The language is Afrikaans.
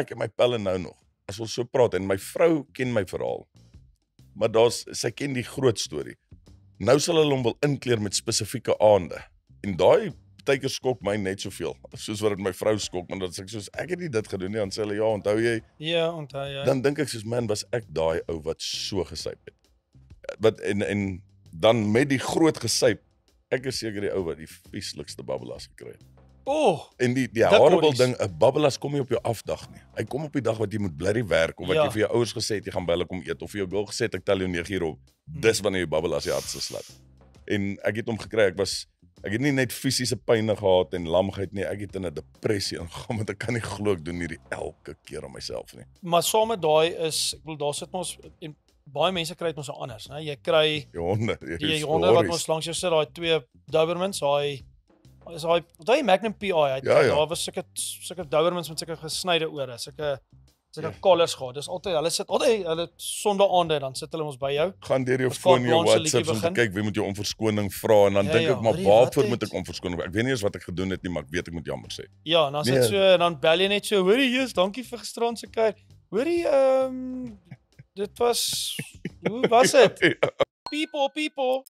ek en my pelle nou nog, as ons so praat, en my vrou ken my verhaal, maar sy ken die groot storie. Nou sal hulle hom wil inkleer met spesifieke aande, en daai partykeer skok my net soveel, soos wat dit my vrou skok, want dan sê ek soos, ek het nie dit gedoen nie, dan sê hulle, ja, onthou jy? Ja, onthou jy. Dan dink ek soos, man, was ek daai ou wat so gesyp het. En dan met die groot gesyp, ek is seker die ou wat die vieslikste babbelas gekry het. En die horrible ding, 'n babbelas kom nie op jou afdag nie. Hy kom op die dag wat jy moet bly werk, of wat jy vir jou ouers gesê het, jy gaan by hulle kom eet, of vir jou girl gesê het, ek tel jou 9 uur op. Dis wanneer jy babbelas die hardste slat. En ek het hom gekry, ek het nie net fisiese pyne gehad en lamgheid nie, ek het in 'n depressie ingegaan, want ek kan nie glo ek doen hierdie elke keer aan myself nie. Maar saam met daai is, ek bedoel, daar sit ons, en baie mense kry dit mos anders, né? Jy kry die honde wat ons langs jou sit, daai 2 Dobermans, daai Magnum PI, daar was sulke Dobermans met sulke gesnyde ore, sulke collars gehad. Dis altyd, hulle sondaande, dan sit hulle ons by jou. Gaan deur jou foon, jou WhatsApp, om te kyk wie moet jou om verskoning vra, en dan dink ek, maar waarvoor moet ek om verskoning vra? Ek weet nie eens wat ek gedoen het nie, maar ek weet ek moet jammer sê. Ja, en dan sit so, dan bel jy net so, hoorie, Jesus, dankie vir gisterand se kuier. Hoorie, dit was, hoe was dit? People.